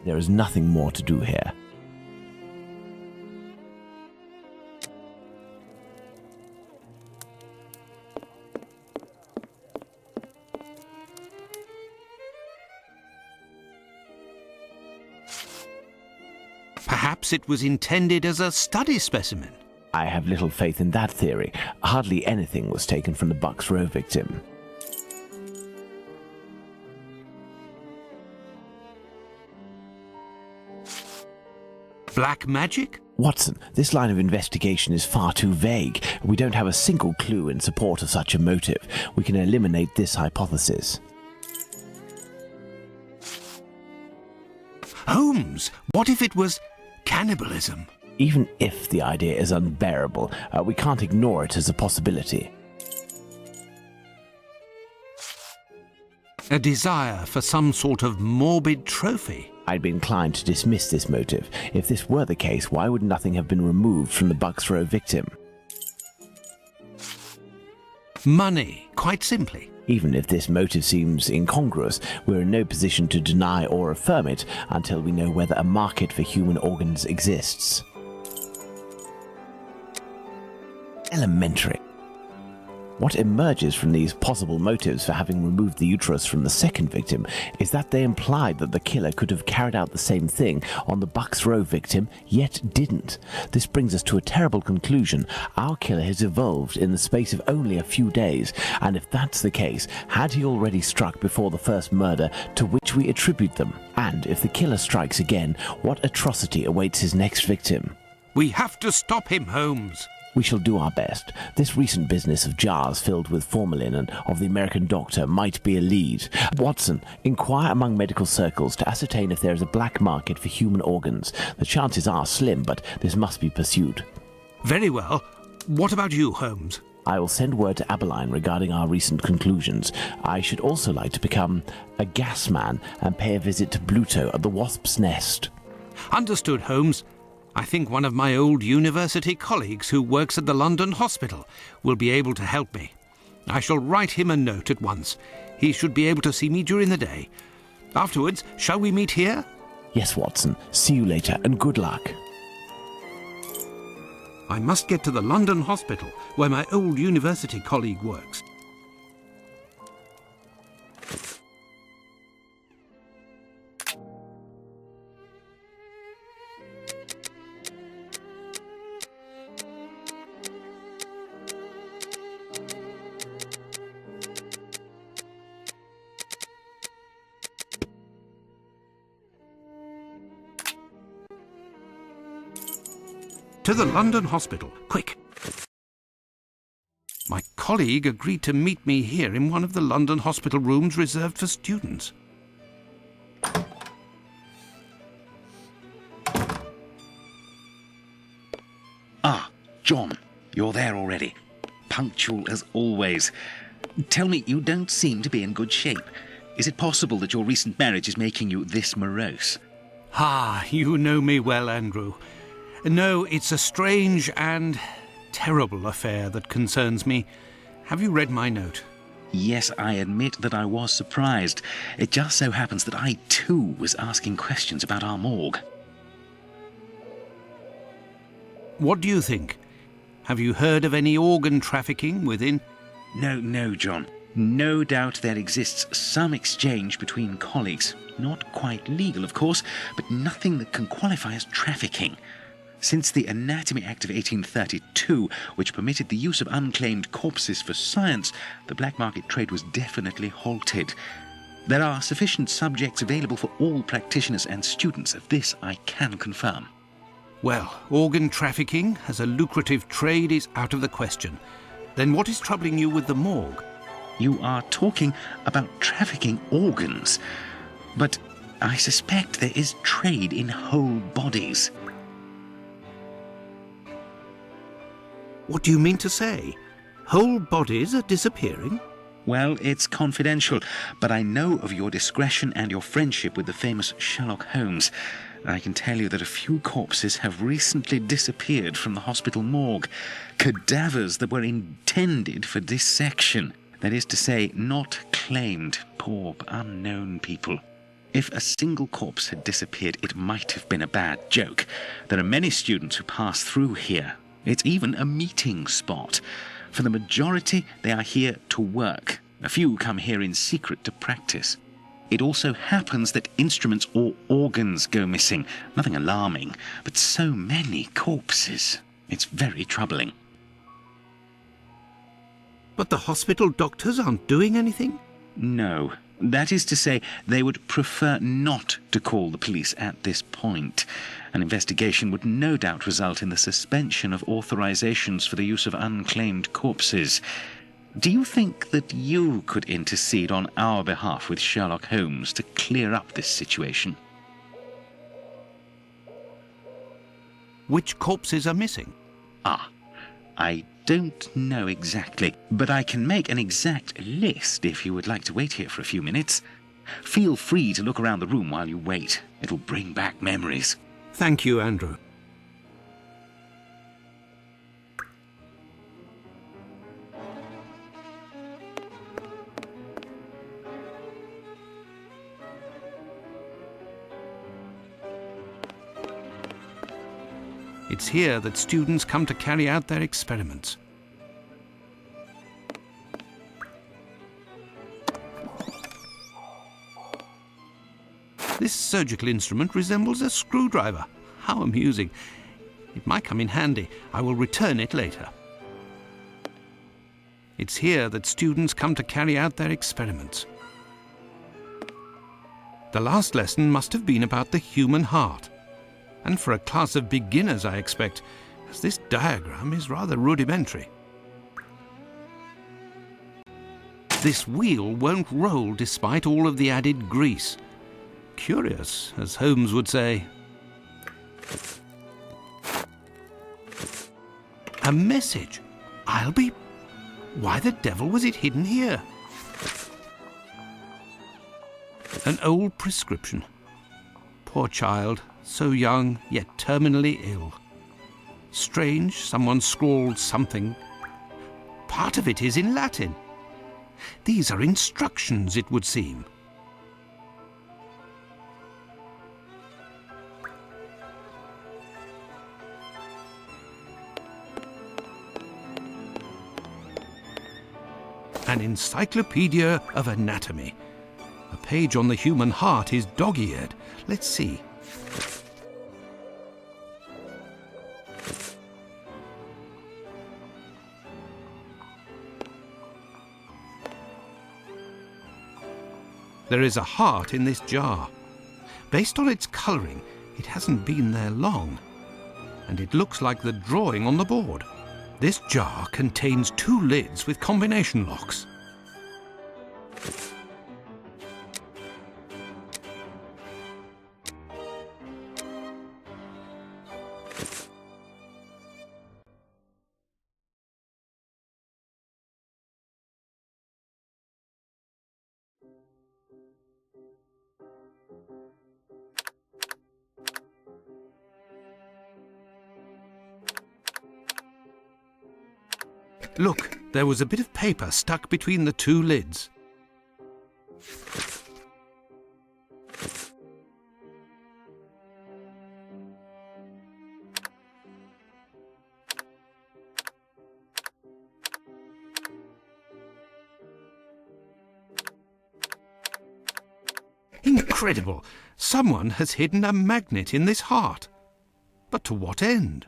There is nothing more to do here. Perhaps it was intended as a study specimen. I have little faith in that theory. Hardly anything was taken from the Bucks Row victim. Black magic? Watson, this line of investigation is far too vague. We don't have a single clue in support of such a motive. We can eliminate this hypothesis. Holmes, what if it was cannibalism? Even if the idea is unbearable, we can't ignore it as a possibility. A desire for some sort of morbid trophy? I'd be inclined to dismiss this motive. If this were the case, why would nothing have been removed from the Bucks Row victim? Money, quite simply. Even if this motive seems incongruous, we're in no position to deny or affirm it until we know whether a market for human organs exists. Elementary. What emerges from these possible motives for having removed the uterus from the second victim is that they implied that the killer could have carried out the same thing on the Bucks Row victim, yet didn't. This brings us to a terrible conclusion. Our killer has evolved in the space of only a few days, and if that's the case, had he already struck before the first murder to which we attribute them? And if the killer strikes again, what atrocity awaits his next victim? We have to stop him, Holmes. We shall do our best. This recent business of jars filled with formalin and of the American doctor might be a lead. Watson, inquire among medical circles to ascertain if there is a black market for human organs. The chances are slim, but this must be pursued. Very well. What about you, Holmes? I will send word to Aberline regarding our recent conclusions. I should also like to become a gas man and pay a visit to Bluto at the Wasp's Nest. Understood, Holmes. I think one of my old university colleagues who works at the London hospital will be able to help me. I shall write him a note at once. He should be able to see me during the day. Afterwards, shall we meet here? Yes, Watson. See you later, and good luck. I must get to the London hospital, where my old university colleague works. To the London hospital, quick! My colleague agreed to meet me here in one of the London hospital rooms reserved for students. Ah, John, you're there already. Punctual as always. Tell me, you don't seem to be in good shape. Is it possible that your recent marriage is making you this morose? Ah, you know me well, Andrew. No, it's a strange and terrible affair that concerns me. Have you read my note? Yes, I admit that I was surprised. It just so happens that I, too, was asking questions about our morgue. What do you think? Have you heard of any organ trafficking within? No, John. No doubt there exists some exchange between colleagues. Not quite legal, of course, but nothing that can qualify as trafficking. Since the Anatomy Act of 1832, which permitted the use of unclaimed corpses for science, the black market trade was definitely halted. There are sufficient subjects available for all practitioners and students. Of this I can confirm. Well, organ trafficking as a lucrative trade is out of the question. Then what is troubling you with the morgue? You are talking about trafficking organs, but I suspect there is trade in whole bodies. What do you mean to say? Whole bodies are disappearing? Well, it's confidential, but I know of your discretion and your friendship with the famous Sherlock Holmes. I can tell you that a few corpses have recently disappeared from the hospital morgue. Cadavers that were intended for dissection. That is to say, not claimed. Poor, unknown people. If a single corpse had disappeared, it might have been a bad joke. There are many students who pass through here. It's even a meeting spot. For the majority, they are here to work. A few come here in secret to practice. It also happens that instruments or organs go missing. Nothing alarming, but so many corpses. It's very troubling. But the hospital doctors aren't doing anything? No. That is to say, they would prefer not to call the police at this point. An investigation would no doubt result in the suspension of authorizations for the use of unclaimed corpses. Do you think that you could intercede on our behalf with Sherlock Holmes to clear up this situation? Which corpses are missing? I don't know exactly, but I can make an exact list if you would like to wait here for a few minutes. Feel free to look around the room while you wait. It'll bring back memories. Thank you, Andrew. It's here that students come to carry out their experiments. This surgical instrument resembles a screwdriver. How amusing. It might come in handy. I will return it later. It's here that students come to carry out their experiments. The last lesson must have been about the human heart. And for a class of beginners, I expect, as this diagram is rather rudimentary. This wheel won't roll despite all of the added grease. Curious, as Holmes would say. A message. Why the devil was it hidden here? An old prescription. Poor child, so young, yet terminally ill. Strange, someone scrawled something. Part of it is in Latin. These are instructions, it would seem. An encyclopedia of anatomy. A page on the human heart is dog-eared. Let's see. There is a heart in this jar. Based on its colouring, it hasn't been there long. And it looks like the drawing on the board. This jar contains 2 lids with combination locks. Look, there was a bit of paper stuck between the 2 lids. Incredible! Someone has hidden a magnet in this heart. But to what end?